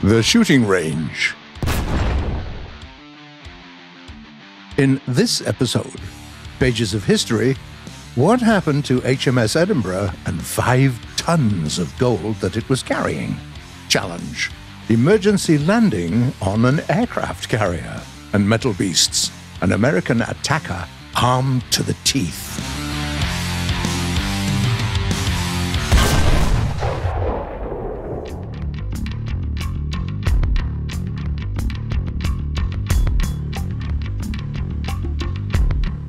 The shooting range. In this episode, Pages of History, what happened to HMS Edinburgh and 5 tons of gold that it was carrying? Challenge. Emergency landing on an aircraft carrier. And Metal Beasts, an American attacker armed to the teeth.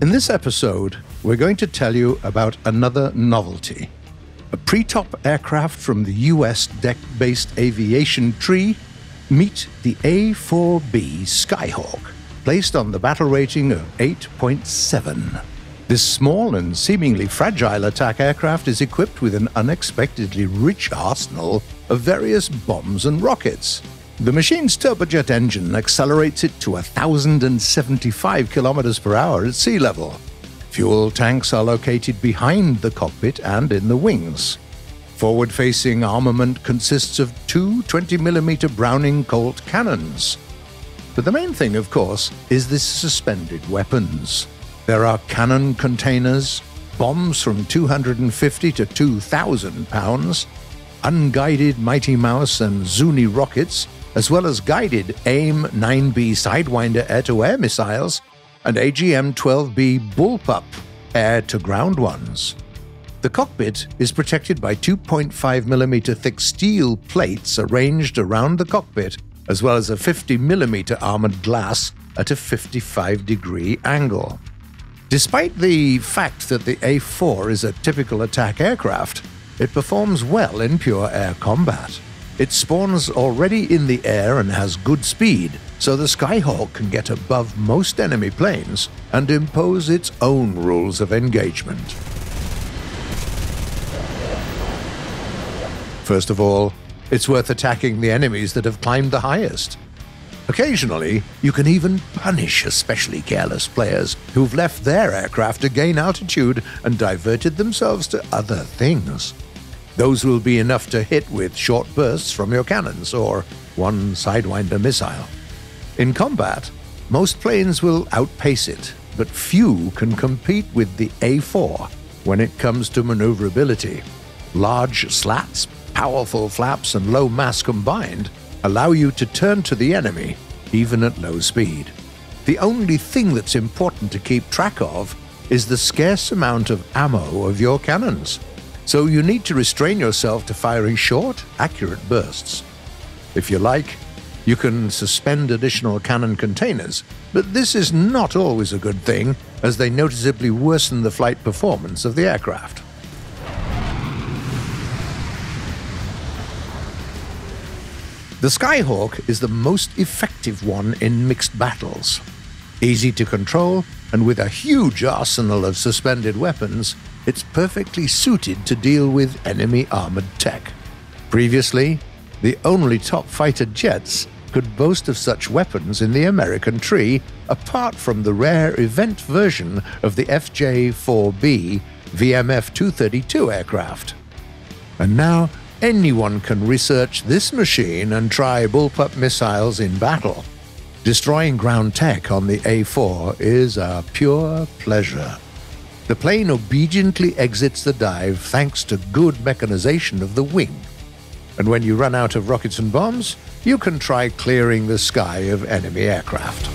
In this episode, we're going to tell you about another novelty. A pre-top aircraft from the US deck-based aviation tree meet the A4B Skyhawk, placed on the battle rating of 8.7. This small and seemingly fragile attack aircraft is equipped with an unexpectedly rich arsenal of various bombs and rockets. The machine's turbojet engine accelerates it to 1,075 kilometers per hour at sea level. Fuel tanks are located behind the cockpit and in the wings. Forward-facing armament consists of 2 20mm Browning Colt cannons. But the main thing, of course, is the suspended weapons. There are cannon containers, bombs from 250 to 2,000 pounds, unguided Mighty Mouse and Zuni rockets, as well as guided AIM-9B Sidewinder air-to-air missiles and AGM-12B Bullpup air-to-ground ones. The cockpit is protected by 2.5mm thick steel plates arranged around the cockpit, as well as a 50mm armored glass at a 55-degree angle. Despite the fact that the A4 is a typical attack aircraft, it performs well in pure air combat. It spawns already in the air and has good speed, so the Skyhawk can get above most enemy planes and impose its own rules of engagement. First of all, it's worth attacking the enemies that have climbed the highest. Occasionally, you can even punish especially careless players who've left their aircraft to gain altitude and diverted themselves to other things. Those will be enough to hit with short bursts from your cannons or one Sidewinder missile. In combat, most planes will outpace it, but few can compete with the A4 when it comes to maneuverability. Large slats, powerful flaps, and low mass combined allow you to turn to the enemy, even at low speed. The only thing that's important to keep track of is the scarce amount of ammo of your cannons, so you need to restrain yourself to firing short, accurate bursts. If you like, you can suspend additional cannon containers, but this is not always a good thing, as they noticeably worsen the flight performance of the aircraft. The Skyhawk is the most effective one in mixed battles. Easy to control, and with a huge arsenal of suspended weapons, it's perfectly suited to deal with enemy armored tech. Previously, the only top fighter jets could boast of such weapons in the American tree, apart from the rare event version of the FJ-4B VMF-232 aircraft. And now, anyone can research this machine and try bullpup missiles in battle. Destroying ground tech on the A4 is a pure pleasure. The plane obediently exits the dive thanks to good mechanization of the wing. And when you run out of rockets and bombs, you can try clearing the sky of enemy aircraft.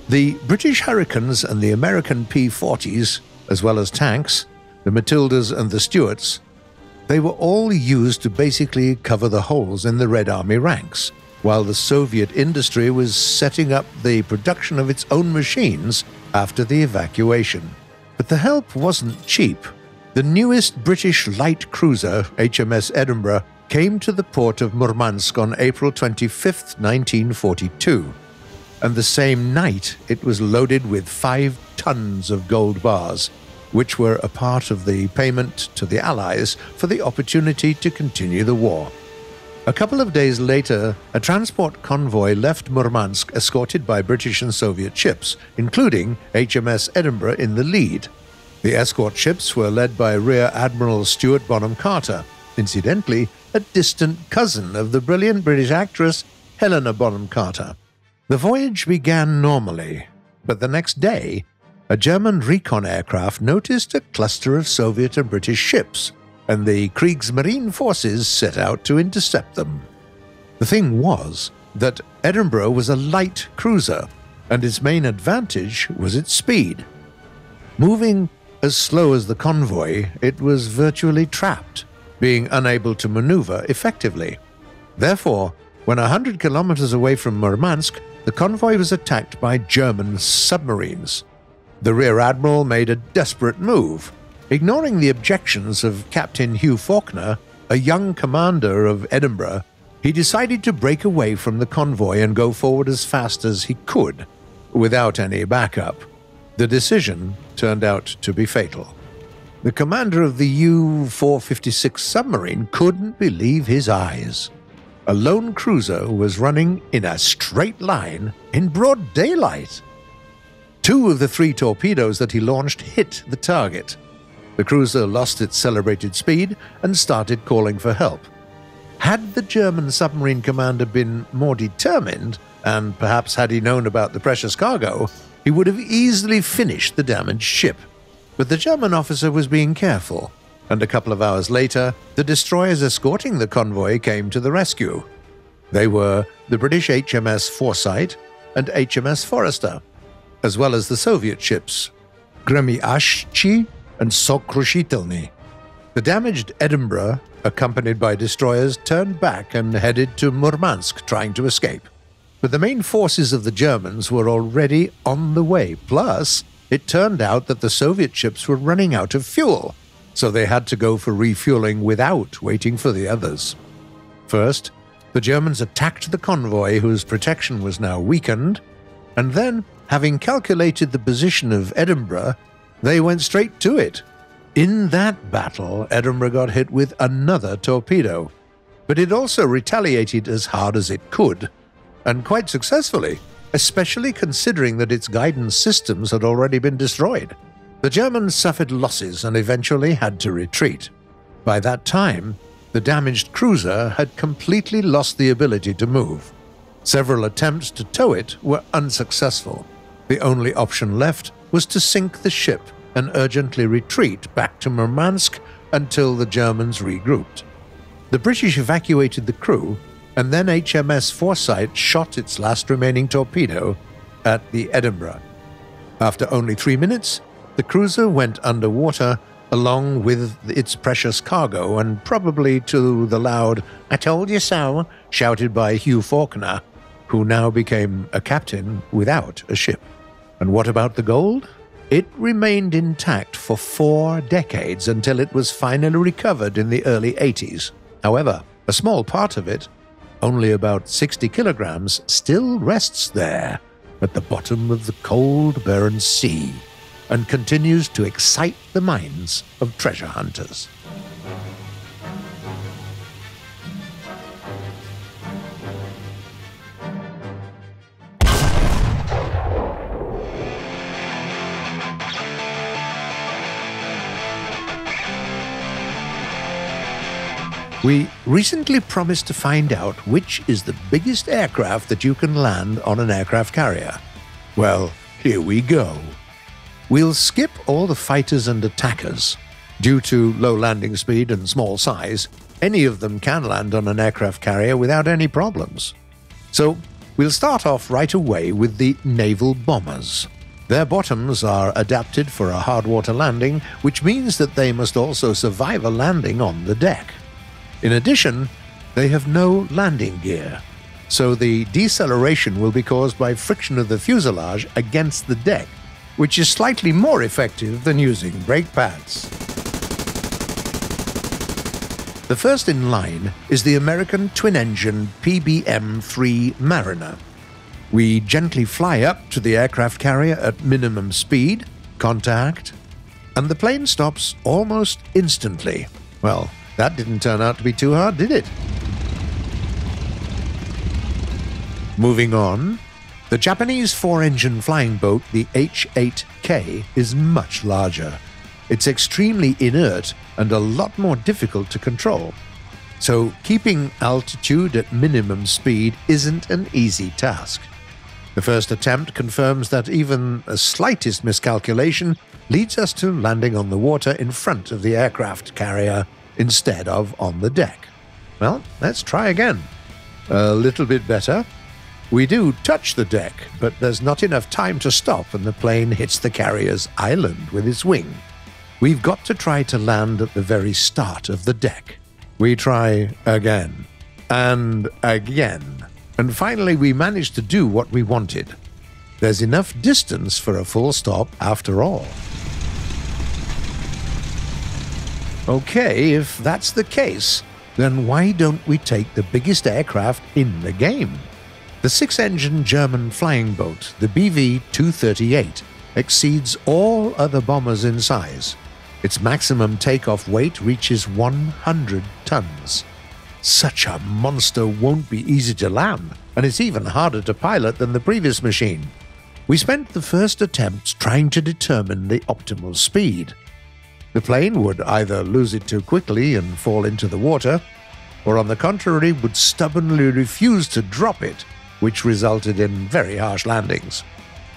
The British Hurricanes and the American P-40s, as well as tanks, the Matildas and the Stuarts, they were all used to basically cover the holes in the Red Army ranks, while the Soviet industry was setting up the production of its own machines after the evacuation. But the help wasn't cheap. The newest British light cruiser, HMS Edinburgh, came to the port of Murmansk on April 25, 1942. And the same night it was loaded with 5 tons of gold bars, which were a part of the payment to the Allies for the opportunity to continue the war. A couple of days later, a transport convoy left Murmansk escorted by British and Soviet ships, including HMS Edinburgh in the lead. The escort ships were led by Rear Admiral Stuart Bonham Carter, incidentally a distant cousin of the brilliant British actress Helena Bonham Carter. The voyage began normally, but the next day, a German recon aircraft noticed a cluster of Soviet and British ships, and the Kriegsmarine forces set out to intercept them. The thing was that Edinburgh was a light cruiser, and its main advantage was its speed. Moving as slow as the convoy, it was virtually trapped, being unable to maneuver effectively. Therefore, when 100 kilometers away from Murmansk, the convoy was attacked by German submarines. The Rear Admiral made a desperate move. Ignoring the objections of Captain Hugh Faulkner, a young commander of Edinburgh, he decided to break away from the convoy and go forward as fast as he could, without any backup. The decision turned out to be fatal. The commander of the U-456 submarine couldn't believe his eyes. A lone cruiser was running in a straight line in broad daylight. 2 of the 3 torpedoes that he launched hit the target. The cruiser lost its celebrated speed and started calling for help. Had the German submarine commander been more determined, and perhaps had he known about the precious cargo, he would have easily finished the damaged ship. But the German officer was being careful, and a couple of hours later, the destroyers escorting the convoy came to the rescue. They were the British HMS Foresight and HMS Forester, as well as the Soviet ships Gremyashchi and Sokrushitelny. The damaged Edinburgh, accompanied by destroyers, turned back and headed to Murmansk, trying to escape. But the main forces of the Germans were already on the way. Plus, it turned out that the Soviet ships were running out of fuel, so they had to go for refueling without waiting for the others. First, the Germans attacked the convoy, whose protection was now weakened, and then, having calculated the position of Edinburgh, they went straight to it. In that battle, Edinburgh got hit with another torpedo, but it also retaliated as hard as it could, and quite successfully, especially considering that its guidance systems had already been destroyed. The Germans suffered losses and eventually had to retreat. By that time, the damaged cruiser had completely lost the ability to move. Several attempts to tow it were unsuccessful. The only option left was to sink the ship and urgently retreat back to Murmansk until the Germans regrouped. The British evacuated the crew, and then HMS Foresight shot its last remaining torpedo at the Edinburgh. After only 3 minutes, the cruiser went underwater along with its precious cargo, and probably to the loud "I told you so" shouted by Hugh Faulkner, who now became a captain without a ship. And what about the gold? It remained intact for 4 decades until it was finally recovered in the early 80s. However, a small part of it, only about 60 kilograms, still rests there at the bottom of the cold, barren sea and continues to excite the minds of treasure hunters. We recently promised to find out which is the biggest aircraft that you can land on an aircraft carrier. Well, here we go. We'll skip all the fighters and attackers. Due to low landing speed and small size, any of them can land on an aircraft carrier without any problems. So, we'll start off right away with the naval bombers. Their bottoms are adapted for a hard water landing, which means that they must also survive a landing on the deck. In addition, they have no landing gear, so the deceleration will be caused by friction of the fuselage against the deck, which is slightly more effective than using brake pads. The first in line is the American twin-engine PBM-3 Mariner. We gently fly up to the aircraft carrier at minimum speed, contact, and the plane stops almost instantly. Well, that didn't turn out to be too hard, did it? Moving on, the Japanese four-engine flying boat, the H-8K, is much larger. It's extremely inert and a lot more difficult to control. So keeping altitude at minimum speed isn't an easy task. The first attempt confirms that even the slightest miscalculation leads us to landing on the water in front of the aircraft carrier instead of on the deck. Well, let's try again. A little bit better. We do touch the deck, but there's not enough time to stop and the plane hits the carrier's island with its wing. We've got to try to land at the very start of the deck. We try again, and again, and finally we manage to do what we wanted. There's enough distance for a full stop after all. Okay, if that's the case, then why don't we take the biggest aircraft in the game? The six-engine German flying boat, the Bv-238, exceeds all other bombers in size. Its maximum takeoff weight reaches 100 tons. Such a monster won't be easy to land, and it's even harder to pilot than the previous machine. We spent the first attempts trying to determine the optimal speed. The plane would either lose it too quickly and fall into the water, or on the contrary would stubbornly refuse to drop it, which resulted in very harsh landings.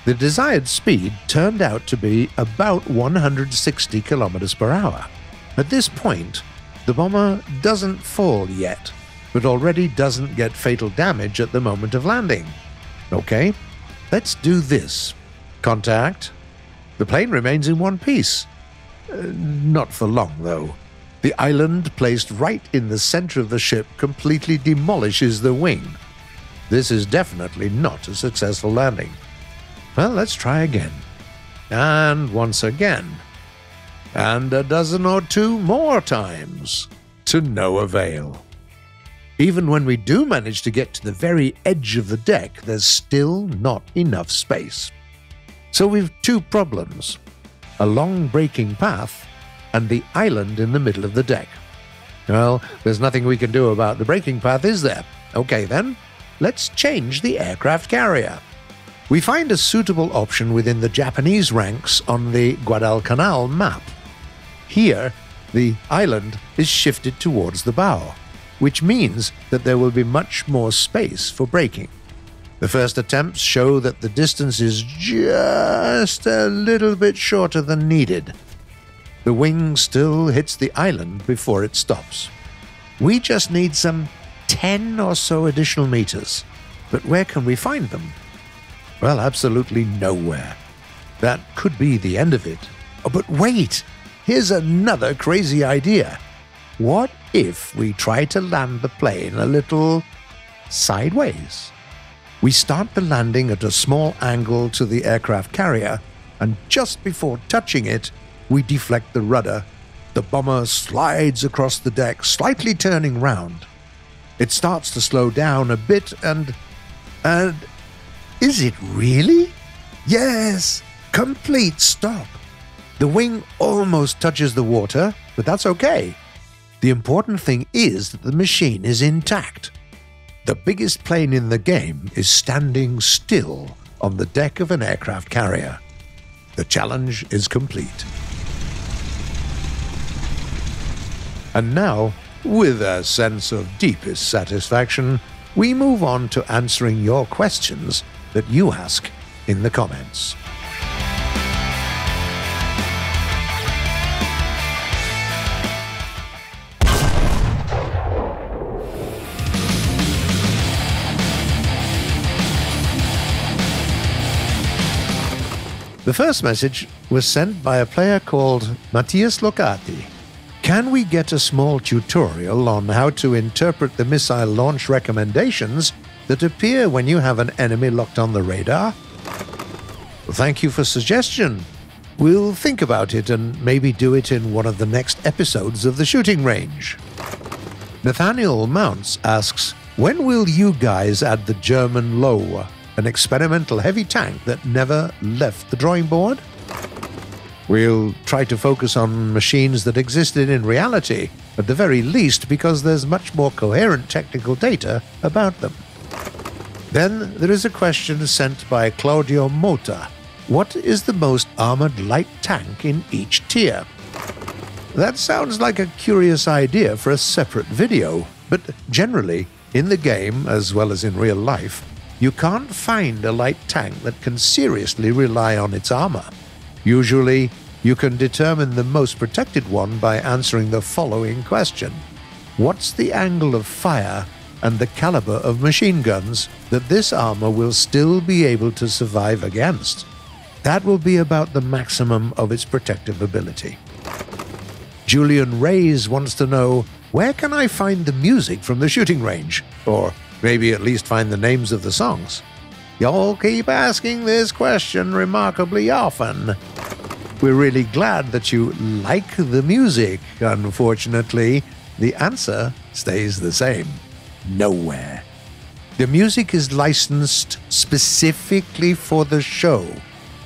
The desired speed turned out to be about 160 kilometers per hour. At this point, the bomber doesn't fall yet, but already doesn't get fatal damage at the moment of landing. Okay, let's do this. Contact. The plane remains in one piece. Not for long, though. The island placed right in the center of the ship completely demolishes the wing. This is definitely not a successful landing. Well, let's try again. And once again. And a dozen or two more times. To no avail. Even when we do manage to get to the very edge of the deck, there's still not enough space. So we've two problems. A long braking path and the island in the middle of the deck. Well, there's nothing we can do about the braking path, is there? Okay then, let's change the aircraft carrier. We find a suitable option within the Japanese ranks on the Guadalcanal map. Here, the island is shifted towards the bow, which means that there will be much more space for braking. The first attempts show that the distance is just a little bit shorter than needed. The wing still hits the island before it stops. We just need some 10 or so additional meters. But where can we find them? Well, absolutely nowhere. That could be the end of it. Oh, but wait! Here's another crazy idea. What if we try to land the plane a little sideways? We start the landing at a small angle to the aircraft carrier, and just before touching it, we deflect the rudder. The bomber slides across the deck, slightly turning round. It starts to slow down a bit and is it really? Yes! Complete stop! The wing almost touches the water, but that's okay. The important thing is that the machine is intact. The biggest plane in the game is standing still on the deck of an aircraft carrier. The challenge is complete. And now, with a sense of deepest satisfaction, we move on to answering your questions that you ask in the comments. The first message was sent by a player called Matthias Locati. Can we get a small tutorial on how to interpret the missile launch recommendations that appear when you have an enemy locked on the radar? Thank you for suggestion. We'll think about it and maybe do it in one of the next episodes of the shooting range. Nathaniel Mounts asks, when will you guys add the German Lowe, an experimental heavy tank that never left the drawing board? We'll try to focus on machines that existed in reality, at the very least because there's much more coherent technical data about them. Then there is a question sent by Claudio Mota. What is the most armored light tank in each tier? That sounds like a curious idea for a separate video, but generally, in the game as well as in real life, you can't find a light tank that can seriously rely on its armor. Usually, you can determine the most protected one by answering the following question. What's the angle of fire and the caliber of machine guns that this armor will still be able to survive against? That will be about the maximum of its protective ability. Julian Reyes wants to know, where can I find the music from the shooting range? Or maybe at least find the names of the songs? Y'all keep asking this question remarkably often. We're really glad that you like the music. Unfortunately, the answer stays the same. Nowhere. The music is licensed specifically for the show,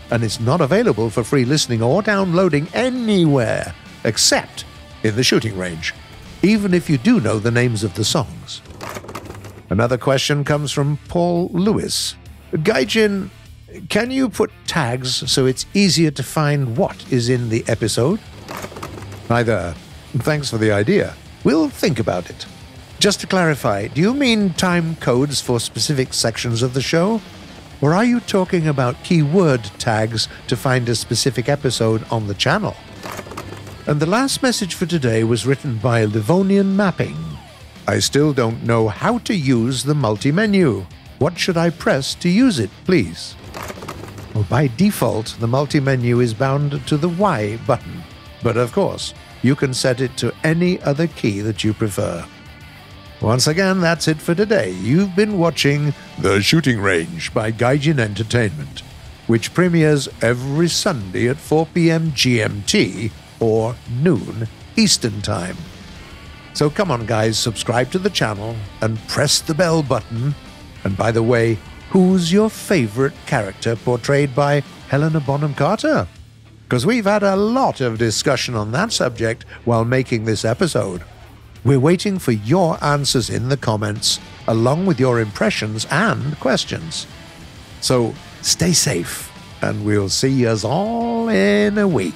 and it's not available for free listening or downloading anywhere except in the shooting range, even if you do know the names of the songs. Another question comes from Paul Lewis. Gaijin, can you put tags so it's easier to find what is in the episode? Hi there. Thanks for the idea. We'll think about it. Just to clarify, do you mean time codes for specific sections of the show? Or are you talking about keyword tags to find a specific episode on the channel? And the last message for today was written by Livonian Mapping. I still don't know how to use the multi-menu. What should I press to use it, please? Well, by default, the multi-menu is bound to the Y button. But of course, you can set it to any other key that you prefer. Once again, that's it for today. You've been watching The Shooting Range by Gaijin Entertainment, which premieres every Sunday at 4 p.m. GMT or noon Eastern Time. So come on guys, subscribe to the channel and press the bell button. And by the way, who's your favorite character portrayed by Helena Bonham Carter? Because we've had a lot of discussion on that subject while making this episode. We're waiting for your answers in the comments, along with your impressions and questions. So stay safe, and we'll see us all in a week.